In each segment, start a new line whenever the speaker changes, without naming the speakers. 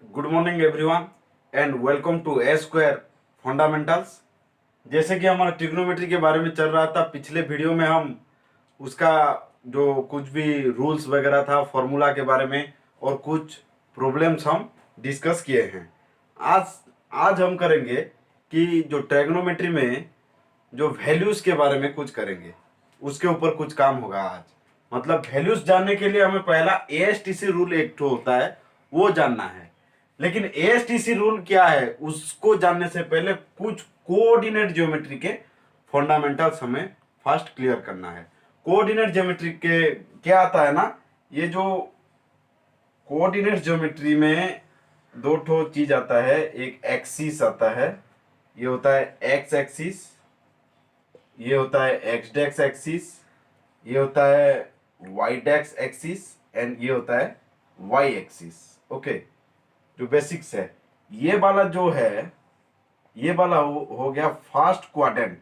Good morning everyone and welcome to A square fundamentals. जैसे कि हमारा ट्रिग्नोमेट्री के बारे में चल रहा था, पिछले वीडियो में हम उसका जो कुछ भी रूल्स वगैरह था फॉर्मूला के बारे में और कुछ प्रॉब्लम्स हम डिस्कस किए हैं। आज आज हम करेंगे कि जो ट्रिग्नोमेट्री में जो वैल्यूज के बारे में कुछ करेंगे, उसके ऊपर कुछ काम होगा आज। मतलब वैल्यूज जानने के लिए हमें पहला एएसटीसी रूल एक तो होता है, वो जानना है। लेकिन एएसटीसी रूल क्या है उसको जानने से पहले कुछ कोऑर्डिनेट ज्योमेट्री के फंडामेंटल्स हमें फर्स्ट क्लियर करना है। कोऑर्डिनेट ज्योमेट्री के क्या आता है ना, ये जो कोऑर्डिनेट ज्योमेट्री में दो ठो चीज आता है। एक एक्सिस आता है, ये होता है एक्स एक्सिस, ये होता है एक्स डेक्स एक्सिस, ये होता है वाई डेक्स एक्सिस एंड ये होता है वाई एक्सिस। ओके, जो बेसिक्स है ये वाला जो है, ये वाला हो गया फर्स्ट क्वाड्रेंट।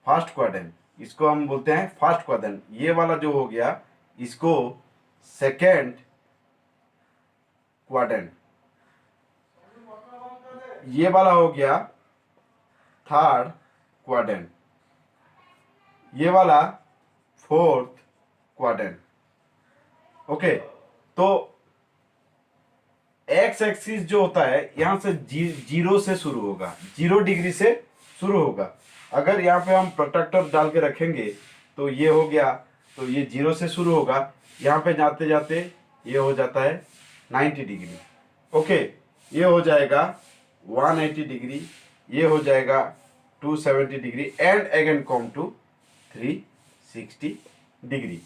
फर्स्ट क्वाड्रेंट इसको हम बोलते हैं फर्स्ट क्वाड्रेंट। ये वाला जो हो गया इसको सेकेंड क्वाड्रेंट। ये वाला हो गया थर्ड क्वाड्रेंट, ये वाला फोर्थ क्वाड्रेंट। ओके, तो एक्स एक्सिस जो होता है यहां से जीरो से शुरू होगा, 0 डिग्री से शुरू होगा। अगर यहाँ पे हम प्रोट्रैक्टर डाल के रखेंगे तो ये हो गया, तो ये 0 से शुरू होगा, यहाँ पे जाते जाते ये हो जाता है 90 डिग्री। ओके, ये हो जाएगा 180 डिग्री, ये हो जाएगा 270 degree and again come to 360 degree.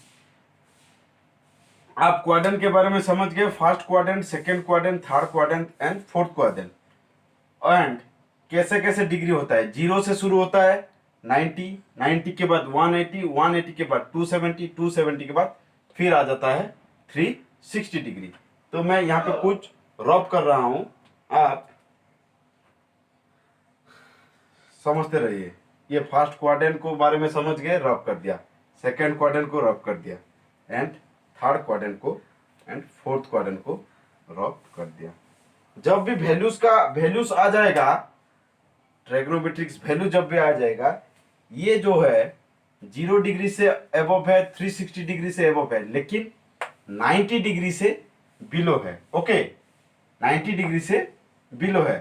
आप क्वाड्रेंट के बारे में समझ गए, first quadrant, second quadrant, third quadrant and fourth quadrant. And कैसे कैसे डिग्री होता है, 0 से शुरू होता है 90, 90 के बाद 180, 180 के बाद 270, 270 के बाद फिर आ जाता है 360 डिग्री। तो मैं यहाँ पे कुछ रब कर रहा हूं, आप समझते रहिए। ये फर्स्ट क्वाड्रेंट को बारे में समझ गए, रब कर दिया, सेकंड क्वाड्रेंट को रब कर दिया एंड थर्ड क्वाड्रेंट को एंड फोर्थ क्वाड्रेंट को रब कर दिया। जब भी वैल्यूज आ जाएगा, ट्रिग्नोमेट्रिक्स वैल्यू जब भी आ जाएगा, ये जो है 0 डिग्री से एबव है, 360 डिग्री से एबव है, लेकिन 90 डिग्री से बिलो है। ओके, 90 डिग्री से बिलो है।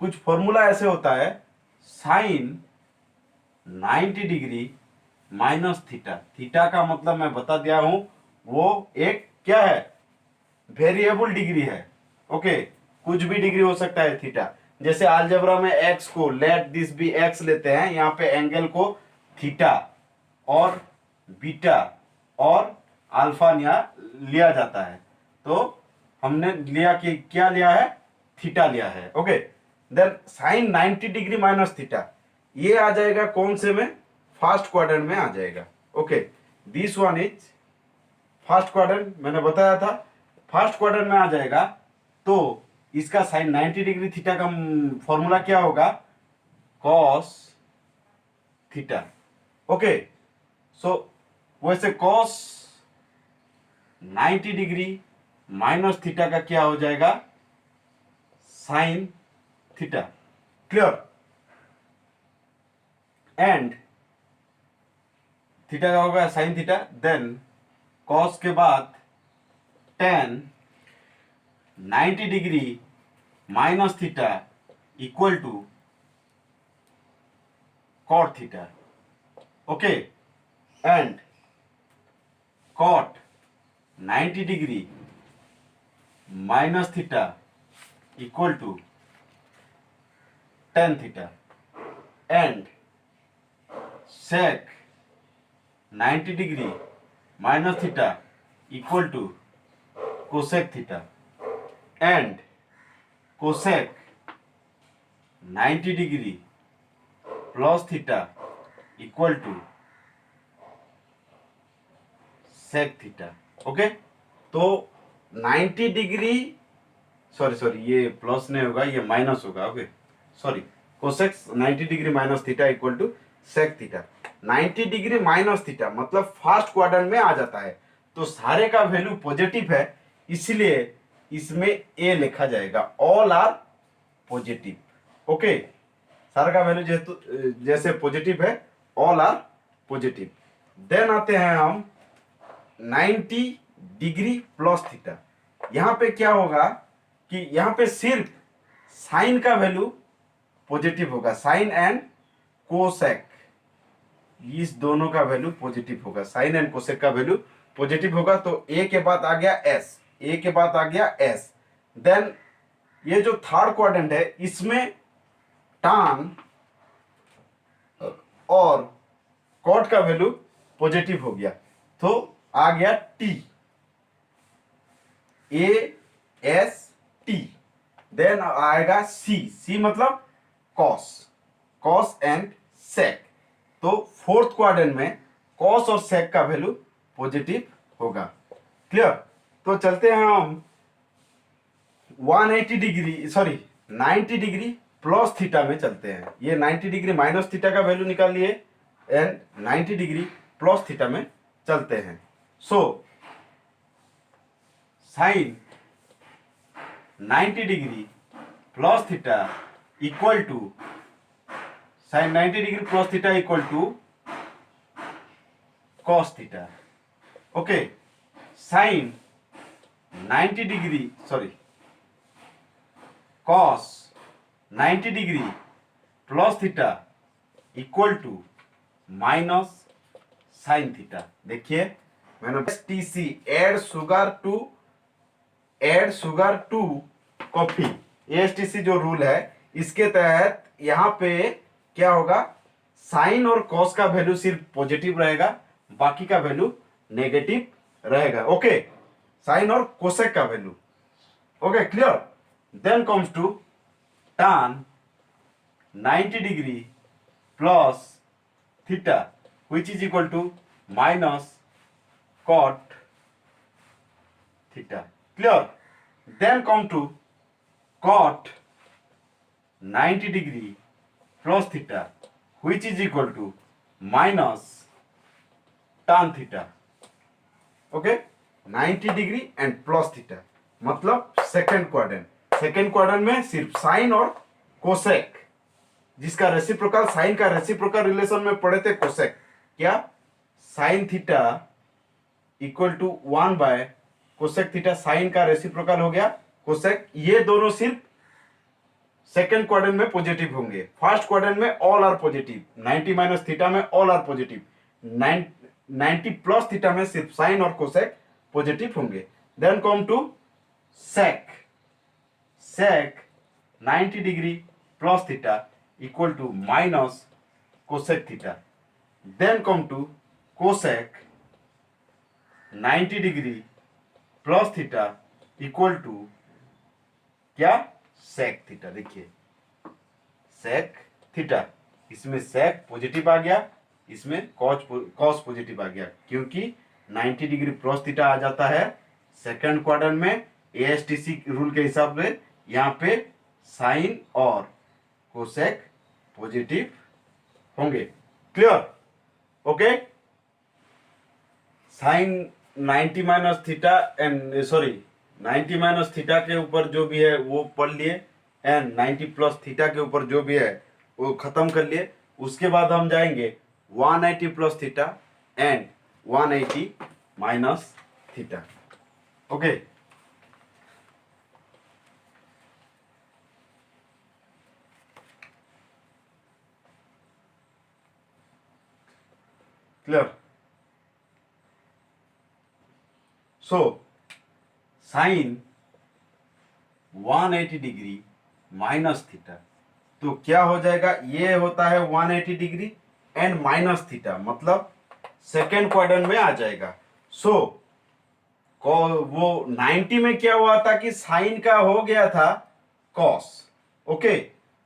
कुछ फॉर्मूला ऐसे होता है, sine 90 degree minus theta. Theta का मतलब मैं बता दिया हूं, वो एक क्या है, वेरिएबल डिग्री है। ओके, कुछ भी डिग्री हो सकता है थीटा। जैसे अलजेब्रा में एक्स को लेट दिस बी एक्स लेते हैं, यहाँ पे एंगल को थीटा और बीटा और अल्फा लिया जाता है। तो हमने लिया कि क्या लिया है, थीटा लिया है। Okay, then sine 90 degree minus theta, ये आ जाएगा कौन से में, फर्स्ट क्वाड्रेंट में आ जाएगा। Okay, this one is first quadrant, मैंने बताया था फर्स्ट क्वाड्रेंट में आ जाएगा। तो इसका साइन 90 डिग्री थीटा का फॉर्मूला क्या होगा, कॉस थीटा। ओके, सो वैसे कॉस 90 डिग्री माइनस थीटा का क्या हो जाएगा, sine theta. Clear? And theta का होगा साइन थीटा, देन कॉस के बाद tan 90 degree minus theta equal to cot theta. Okay, and cot 90 degree minus theta equal to tan theta and sec 90 degree minus theta equal to cosec theta and cosec 90 degree plus theta equal to sec theta. Okay, तो 90 degree, sorry ये plus नहीं होगा, ये minus होगा। Okay, sorry, cosec 90 degree minus theta equal to sec theta. 90 degree minus theta मतलब first quadrant में आ जाता है। तो सारे का वैल्यू पॉजिटिव है, इसलिए इसमें ए लिखा जाएगा, ऑल आर पॉजिटिव। ओके, सारे का वैल्यू जेहेतु जैसे पॉजिटिव है, ऑल आर पॉजिटिव। देन आते हैं हम 90 डिग्री प्लस थीटा। यहां पे क्या होगा कि यहां पे सिर्फ साइन का वैल्यू पॉजिटिव होगा, साइन एंड कोसेक, इस दोनों का वैल्यू पॉजिटिव होगा, साइन एंड कोसेक का वैल्यू पॉजिटिव होगा। तो ए के बाद आ गया एस, ए के बाद आ गया एस। देन ये जो थर्ड क्वाड्रेंट है, इसमें टान और कॉट का वैल्यू पॉजिटिव हो गया, तो आ गया T, A S T. Then आएगा सी, सी मतलब कॉस, कॉस एंड सेक। तो फोर्थ क्वाड्रेंट में कॉस और सेक का वैल्यू पॉजिटिव होगा। क्लियर? तो चलते हैं हम 180 degree, sorry 90 degree plus theta में चलते हैं। ये 90 डिग्री माइनस थीटा का वैल्यू निकाल लिए एंड 90 डिग्री प्लस थीटा में चलते हैं। So sine 90 degree plus theta equal to, sine 90 degree plus theta equal to cos theta. Okay, sine 90 degree, sorry cos 90 degree plus theta equal to minus sine theta. देखिए मैंने TC, add sugar to coffee, ASTC जो rule है, इसके तहत यहां पे क्या होगा, साइन और कॉस का वैल्यू सिर्फ पॉजिटिव रहेगा, बाकी का वैल्यू नेगेटिव रहेगा। ओके, साइन और कोसेक का value. Okay, clear? Then comes to tan 90 degree plus theta which is equal to minus cot theta. Clear? Then come to cot 90 degree plus theta which is equal to minus tan theta. Okay? 90 degree and plus theta मतलब second quadrant. Second quadrant में सिर्फ sine और cosec, जिसका reciprocal, sine का reciprocal relation में पढ़े थे cosec, क्या sine theta equal to 1 by cosec theta, sine का रेसिप्रोकल हो गया कोसेक। ये दोनों सिर्फ सेकेंड क्वाड्रेंट में पॉजिटिव होंगे, फर्स्ट क्वाड्रेंट में all are positive, 90 minus theta में all are positive, 90 plus theta में सिर्फ साइन और कोसेक पॉजिटिव होंगे। Then come to sec, sec 90 degree plus theta equal to minus cosec theta. Then come to cosec 90 degree plus theta equal to क्या, sec theta. देखिए sec theta, इसमें सेक positive आ गया, इसमें cos positive आ गया, क्योंकि 90 degree plus theta आ जाता है second quadrant में एएसटीसी रूल के हिसाब से। यहाँ पे साइन और कोसेक पॉजिटिव होंगे। Clear? Okay, sine 90 minus theta and sorry 90 minus theta के ऊपर जो भी है वो पढ़ लिए एंड 90 प्लस थीटा के ऊपर जो भी है वो खत्म कर लिए। उसके बाद हम जाएंगे 180 plus theta and 180 minus theta. Okay, clear? So sine 180 degree minus theta, तो क्या हो जाएगा, ये होता है 180 डिग्री एंड माइनस थीटा, मतलब सेकेंड क्वाड्रेंट में आ जाएगा। सो वो 90 में क्या हुआ था कि साइन का हो गया था कॉस। ओके,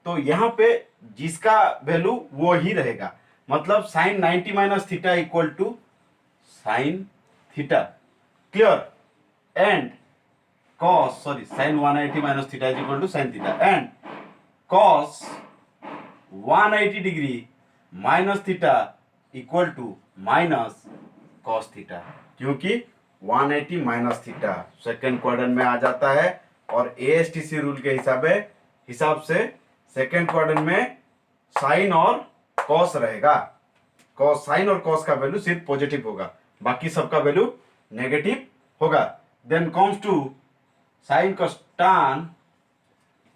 तो यहां पे जिसका वैल्यू वो ही रहेगा, मतलब sine 90 minus theta equal to sine theta. Clear? And cos, sorry sine 180 minus theta is equal to sine theta and cos 180 degree minus theta equal to minus cos theta, क्योंकि 180 minus theta second quadrant में आ जाता है। और एएसटीसी rule के हिसाब से second quadrant में साइन और कॉस रहेगा। कॉस, साइन और कॉस का वैल्यू सिर्फ पॉजिटिव होगा, बाकी सबका वैल्यू नेगेटिव होगा। Then comes to sine cos tan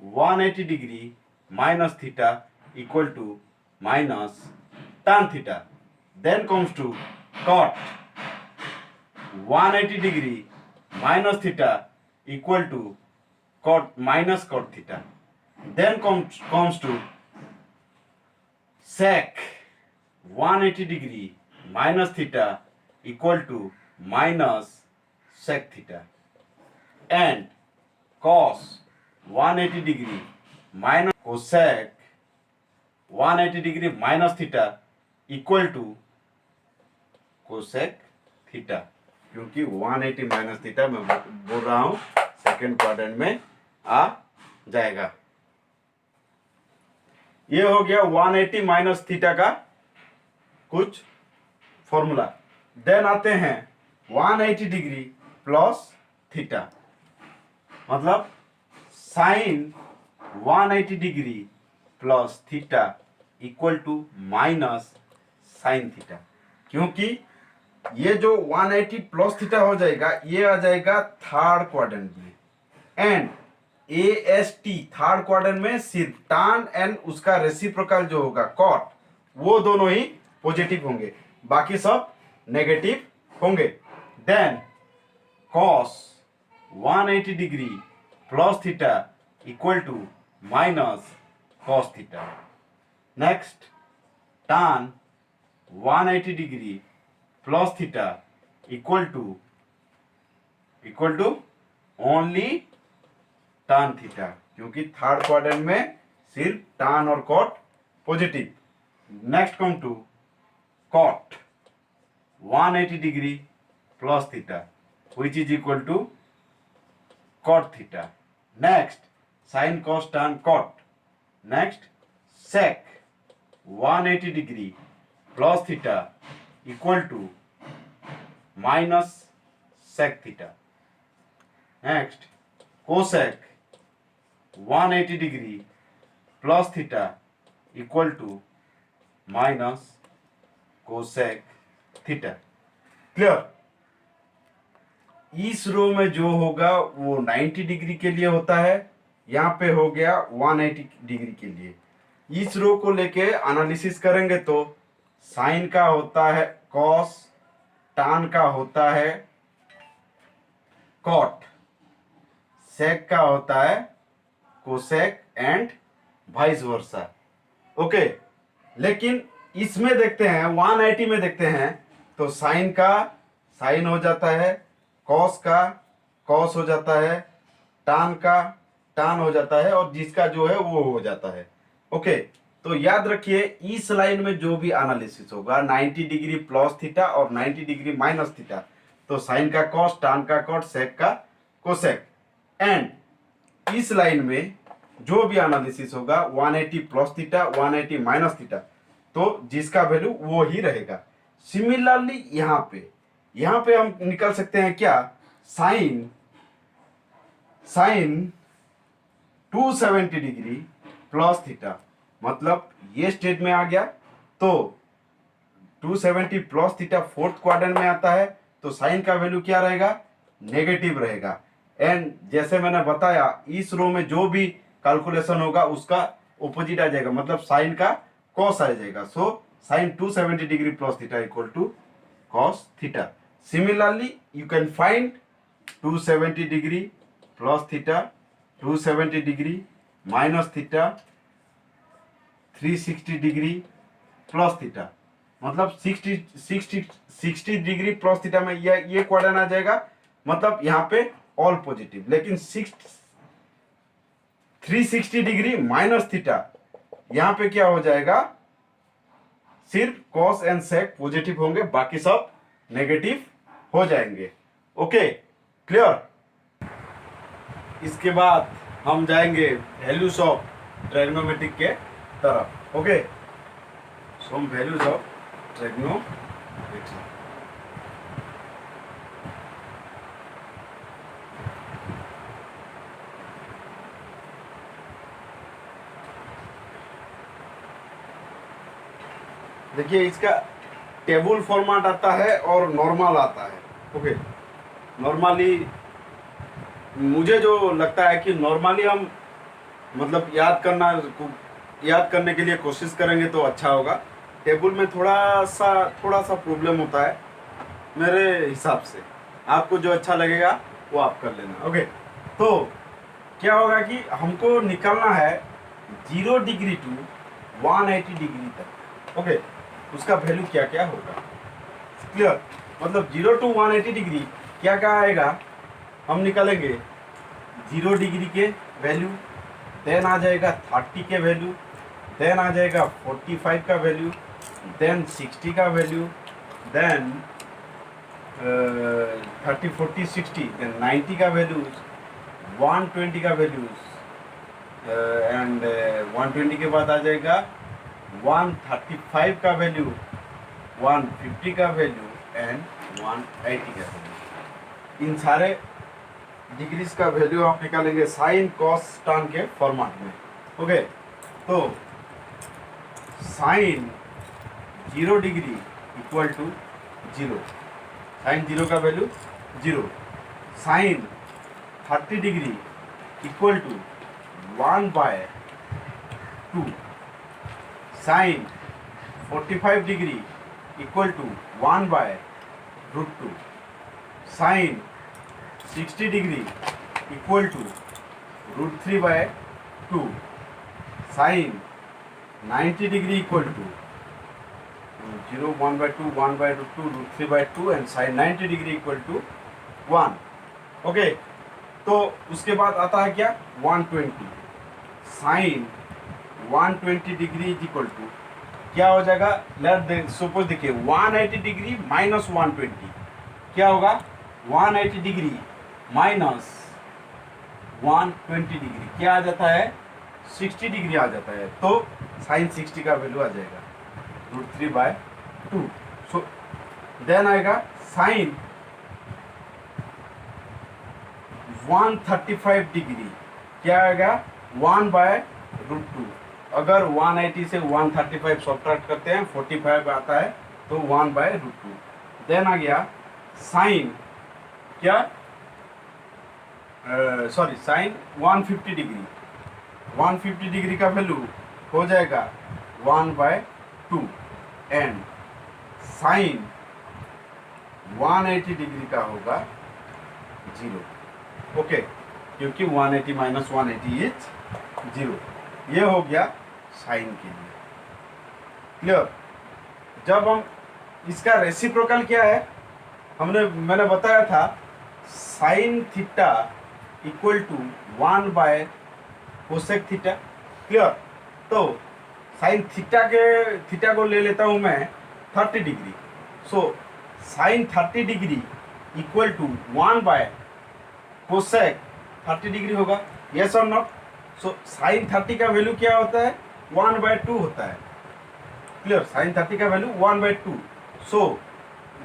180 degree minus theta equal to minus tan theta. Then comes to cot 180 degree minus theta equal to cot minus cot theta. Then comes to sec 180 degree minus theta equal to minus sec theta, and cos 180 degree minus cosec 180 degree minus theta equal to cosec theta, क्योंकि 180 minus theta मैं बोल रहा हूं second quadrant में आ जाएगा। ये हो गया 180 माइनस थीटा का कुछ फॉर्मूला। देन आते हैं 180 डिग्री प्लस थीटा, मतलब sine 180 degree plus theta equal to minus sine theta, क्योंकि ये जो 180 प्लस थीटा हो जाएगा ये आ जाएगा थर्ड क्वाड्रेंट में, एंड एएसटी थर्ड क्वाड्रेंट में सिर्फ tan एंड उसका रेसिप्रोकल जो होगा cot वो दोनों ही पॉजिटिव होंगे, बाकी सब नेगेटिव होंगे। Then cos 180 degree plus theta equal to minus cos theta. Next tan 180 degree plus theta equal to only tan theta, क्योंकि थर्ड क्वाड्रेंट में सिर्फ tan और cot positive. Next come to cot 180 degree plus theta which is equal to cot theta. Next sin cos tan cot। Next sec 180 degree plus theta equal to minus sec theta. Next cosec 180 degree plus theta equal to minus cosec theta. Clear? इस row में जो होगा वो 90 degree के लिए होता है, यहाँ पे हो गया 180 डिग्री के लिए। इस रो को लेके एनालिसिस करेंगे तो साइन का होता है कॉस, tan का होता है कॉट, सेक का होता है cosec and vice versa. Okay, लेकिन इसमें देखते हैं 180 में देखते हैं तो साइन का साइन हो जाता है, कॉस का कॉस हो जाता है, tan का tan हो जाता है, और जिसका जो है वो हो जाता है। ओके, तो याद रखिए इस लाइन में जो भी एनालिसिस होगा 90 डिग्री प्लस थीटा और 90 डिग्री माइनस थीटा, तो साइन का कॉस, tan का कॉट, सेक का कोसेक। एंड इस लाइन में जो भी एनालिसिस होगा 180 प्लस थीटा, 180 माइनस थीटा, तो जिसका वैल्यू वो ही रहेगा। सिमिलरली यहाँ पे हम निकल सकते हैं क्या, साइन 270 डिग्री प्लस थीटा, मतलब ये स्टेज में आ गया तो 270 प्लस थीटा फोर्थ क्वाड्रेंट में आता है, तो साइन का वैल्यू क्या रहेगा, नेगेटिव रहेगा। एंड जैसे मैंने बताया इस रो में जो भी कैलकुलेशन होगा उसका ऑपोजिट आ जाएगा, मतलब साइन का कॉस आ जाएगा। So sine 270 degree plus theta equal to cos theta. Similarly you can find 270 degree plus theta, 270 degree minus theta, 360 degree plus theta, मतलब 60 डिग्री प्लस थीटा में ये क्वाड्रेंट आ जाएगा, मतलब यहाँ पे ऑल पॉजिटिव। लेकिन 360 डिग्री माइनस थीटा यहाँ पे क्या हो जाएगा, सिर्फ कॉस एंड सेक पॉजिटिव होंगे, बाकी सब नेगेटिव हो जाएंगे। Okay, clear? इसके बाद हम जाएंगे वैल्यूज ऑफ ट्रिग्नोमेट्रिक के तरफ। ओके, सो हम वैल्यूज ऑफ ट्रिग्नोमेट्री। देखिए इसका टेबल फॉर्मेट आता है और नॉर्मल आता है। ओके, नॉर्मली मुझे जो लगता है कि नॉर्मली हम मतलब याद करने के लिए कोशिश करेंगे तो अच्छा होगा। टेबल में थोड़ा सा प्रॉब्लम होता है मेरे हिसाब से। आपको जो अच्छा लगेगा वो आप कर लेना। ओके, तो क्या होगा कि हमको निकलना है 0 डिग्री टू 180 डिग्री तक। ओके, उसका वैल्यू क्या क्या होगा, क्लियर। मतलब 0 टू 180 डिग्री क्या क्या आएगा, हम निकालेंगे 0 डिग्री के वैल्यू, देन आ जाएगा 30 के वैल्यू, देन आ जाएगा 45 का वैल्यू, देन 60 का वैल्यू, देन 30 40 60, देन 90 का वैल्यूज, 120 का वैल्यूज, एंड 120 के बाद आ जाएगा 135 का वैल्यू, 150 का वैल्यू एंड 180 का वैल्यू। इन सारे डिग्रीज का वैल्यू आप निकालेंगे साइन कॉस टर्न के फॉर्मेट में। ओके, तो sine 0 degree equal to 0, sine 0 का value 0, sine 30 degree equal to 1/2, sine 45 degree equal to 1/√2, sine 60 degree equal to √3/2, sine 90 degree equal to 0 1/2 1/√2 √3/2 and sine 90 degree equal to 1। Okay, तो उसके बाद आता है क्या 120, sine 120 degree is equal to क्या हो जाएगा, लेट सपोज देखिए 180 डिग्री माइनस 120 क्या होगा, 180 डिग्री माइनस 120 डिग्री क्या आ जाता है, 60 डिग्री आ जाता है। तो साइन 60 का वैल्यू आ जाएगा √3/2। सो देन आएगा साइन 135 डिग्री क्या आएगा, 1/√2। अगर 180 से 135 सब्ट्रैक्ट करते हैं 45 आता है तो 1/√2। देन आ गया साइन क्या, सॉरी साइन 150 डिग्री, 150 डिग्री का वैल्यू हो जाएगा 1/2 एंड साइन 180 डिग्री का होगा 0। ओके, क्योंकि 180 माइनस 180 इज 0। ये हो गया साइन के लिए, क्लियर। जब हम इसका रेसिप्रोकल क्या है, मैंने बताया था साइन थीटा इक्वल टू 1/कोसेक थीटा, क्लियर। तो साइन थीटा को ले लेता हूं मैं 30 degree. So sine 30 degree equal to 1/कोसेक 30 डिग्री होगा, यस और नॉट। सो साइन 30 का वैल्यू क्या होता है, 1/2 होता है, क्लियर। साइन 30 का वैल्यू 1/2। सो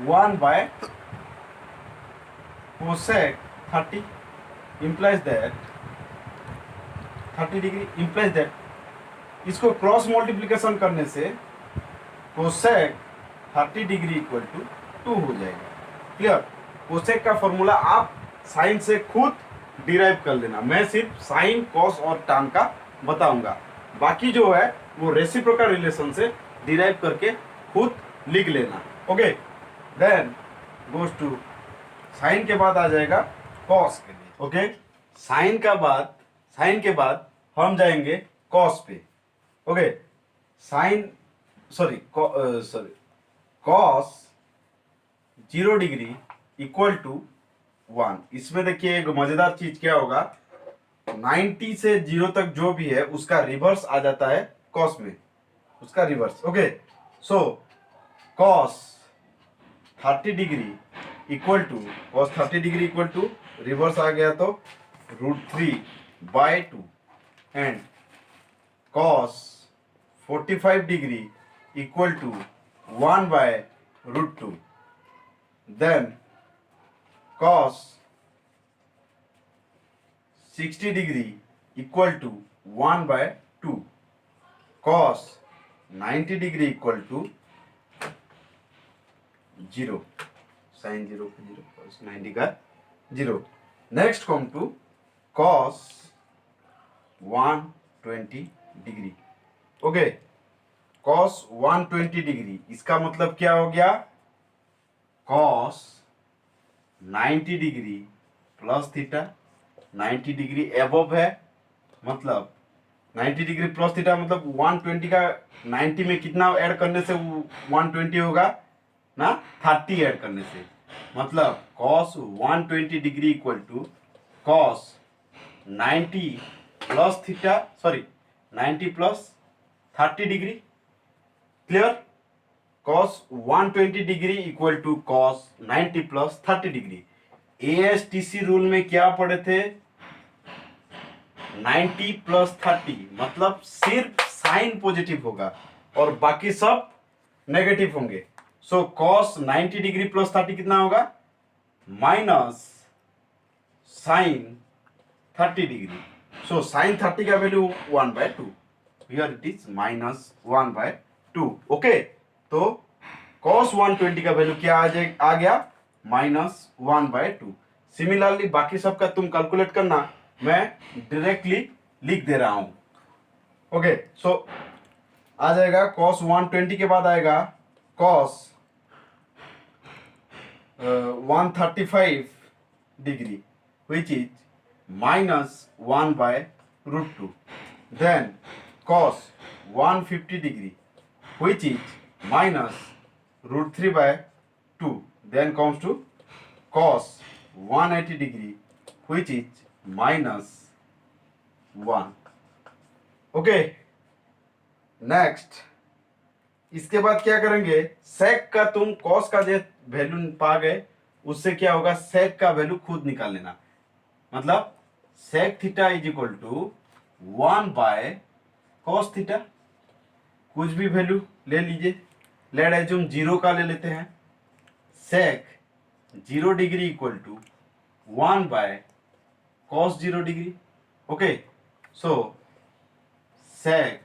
1/कोसेक 30 implies that 30 degree implies that इसको क्रॉस मल्टीप्लिकेशन करने से कोसेक 30 डिग्री इक्वल टू 2 हो जाएगा, क्लियर। कोसेक का फॉर्मूला आप साइन से खुद डिराइव कर लेना, मैं सिर्फ साइन कॉस और टैन का बताऊंगा, बाकी जो है वो रेसिप्रोकल रिलेशन से डिराइव करके खुद लिख लेना। Okay, then goes to sine के बाद आ जाएगा कॉस के लिए। ओके, साइन के बाद हम जाएंगे कॉस पे। Okay, cos 0 degree equal to 1। इसमें देखिए एक मजेदार चीज क्या होगा, 90 से 0 तक जो भी है उसका रिवर्स आ जाता है कॉस में, उसका reverse. Okay, so cos 30 degree equal to reverse आ गया तो √3/2 and cos 45 degree equal to 1/√2। Then cos 60 degree equal to 1/2, cos 90 degree equal to zero, sine zero का जीरो, कॉस 90 का zero. Next come to cos 120 degree. Okay, cos 120 degree, इसका मतलब क्या हो गया, cos 90 degree plus theta, 90 degree above है, मतलब 90 degree plus theta मतलब 120 का 90 में कितना ऐड करने से वो 120 होगा ना, 30 ऐड करने से, मतलब cos 120 degree equal to cos 90 plus theta, sorry 90 plus 30 degree. Clear, cos 120 degree equal to cos 90 plus 30 degree. ASTC rule में क्या पढ़े थे, 90 प्लस 30 मतलब सिर्फ साइन पॉजिटिव होगा और बाकी सब नेगेटिव होंगे। सो cos 90 डिग्री प्लस 30 कितना होगा, minus sine 30 degree. So sine 30 का value 1/2, here it is minus 1/2। Okay, तो cos 120 का वैल्यू क्या आ गया, माइनस 1/2। सिमिलरली बाकी सब का तुम कैलकुलेट करना, मैं डायरेक्टली लिख दे रहा हूं। ओके, सो आ जाएगा cos 120 के बाद आएगा cos 135 degree, which is minus 1/√2. Then cos 150 degree, which is minus √3/2. Then comes to cos 180 degree, which is minus 1. Okay, next इसके बाद क्या करेंगे, सेक का तुम कॉस का जो वैल्यू पा गए उससे क्या होगा, सेक का वैल्यू खुद निकाल लेना, मतलब sec theta is equal to 1/cos theta. कुछ भी वैल्यू ले लीजिए, लेट एज्यूम 0 का ले लेते हैं, sec 0 degree equal to 1/cos 0 degree. Okay, so sec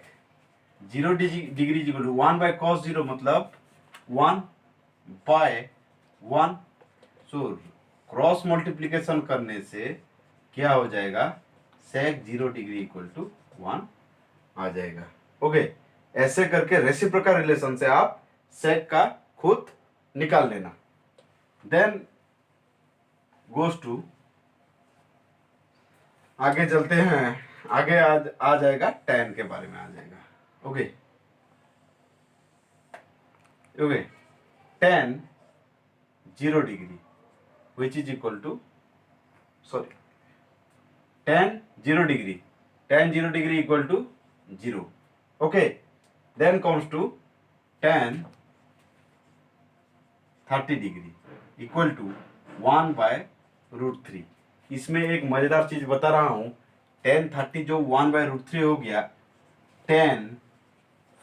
0 degree equal to 1/cos 0 मतलब 1/1। सो क्रॉस मल्टीप्लीकेशन करने से क्या हो जाएगा, सेक 0 डिग्री इक्वल टू 1 आ जाएगा। ओके, ऐसे करके रेसिप्रोकल रिलेशन से आप सेक का खुद निकाल लेना। देन गोज टू, आगे चलते हैं, आगे आ जाएगा tan के बारे में आ जाएगा। Okay, okay, tan 0 degree which is equal to, sorry, tan 0 degree, tan 0 degree equal to 0. Okay, then comes to tan 30 degree equal to 1/√3। इसमें एक मजेदार चीज बता रहा हूं, tan 30 जो 1/√3 हो गया, tan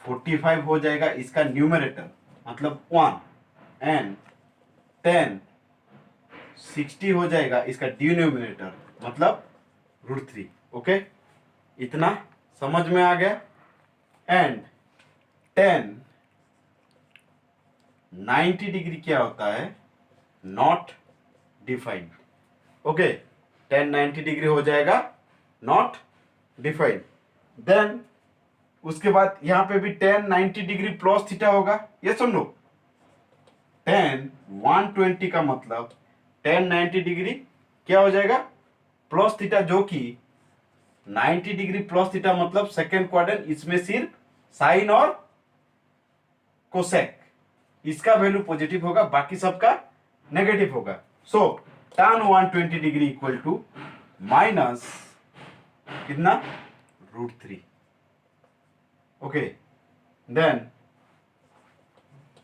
45 हो जाएगा इसका न्यूमरेटर मतलब 1, एंड tan 60 हो जाएगा इसका डिनोमिनेटर मतलब √3। ओके, इतना समझ में आ गया। एंड tan 90 डिग्री क्या होता है, not defined. Okay, tan 90 degree हो जाएगा नॉट डिफाइंड। देन उसके बाद यहां पे भी tan 90 डिग्री प्लस थीटा होगा, ये सुन लो, tan 120 का मतलब tan 90 डिग्री क्या हो जाएगा, प्लस थीटा, जो कि 90 डिग्री प्लस थीटा मतलब सेकेंड क्वाड्रेंट, इसमें सिर्फ साइन और कोसेक, इसका वैल्यू पॉजिटिव होगा, बाकी सबका नेगेटिव होगा। So tan 120 degree equal to minus कितना, √3। Okay, then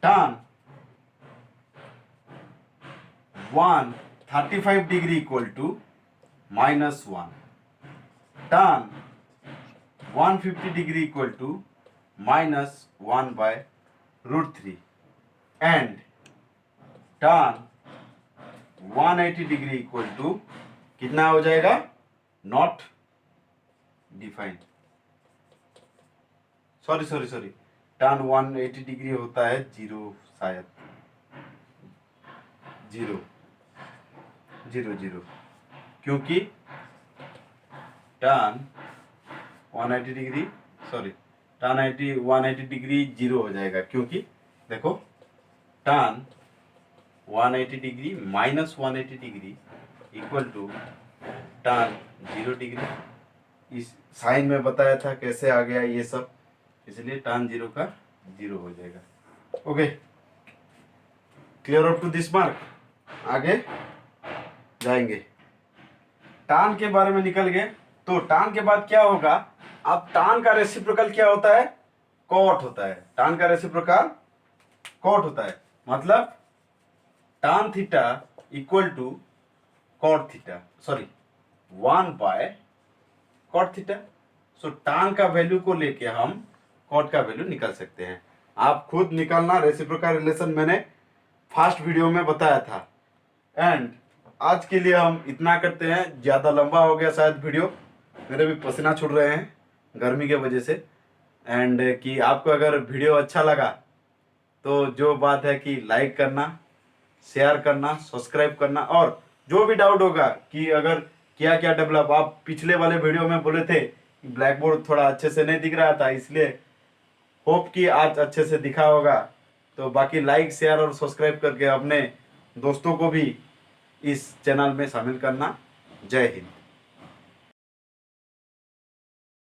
tan 135 degree equal to -1, tan 150 degree equal to -1/√3, and tan 180 degree equal to कितना हो जाएगा, not defined. Sorry tan 180 degree होता है 0 शायद, 0 0 0, क्योंकि tan 180 डिग्री tan 180 डिग्री 0 हो जाएगा, क्योंकि देखो tan 180 degree minus 180 degree equal to tan 0 degree. इस साइन में बताया था कैसे आ गया ये सब, इसलिए tan 0 का 0 हो जाएगा। Okay, clear up to this mark. आगे जाएंगे, tan के बारे में निकल गए। तो tan के बाद क्या होगा, अब tan का रेसिप्रोकल क्या होता है, कॉट होता है। tan का रेसिप्रोकल कॉट होता है, मतलब tan theta equal to cot theta, 1/cot theta. So tan का वैल्यू को लेके हम कॉट का वैल्यू निकाल सकते हैं। आप खुद निकालना, रेसिप्रोकल रिलेशन मैंने फर्स्ट वीडियो में बताया था। एंड आज के लिए हम इतना करते हैं, ज़्यादा लंबा हो गया शायद वीडियो, मेरे भी पसीना छूट रहे हैं गर्मी के वजह से। एंड कि आपको अगर वीडियो अच्छा लगा तो जो बात है कि लाइक करना, शेयर करना, सब्सक्राइब करना, और जो भी डाउट होगा कि अगर क्या क्या डेवलप, आप पिछले वाले वीडियो में बोले थे ब्लैक बोर्ड थोड़ा अच्छे से नहीं दिख रहा था, इसलिए होप कि आज अच्छे से दिखा होगा। तो बाकी लाइक शेयर और सब्सक्राइब करके अपने दोस्तों को भी इस चैनल में शामिल करना। जय हिंद।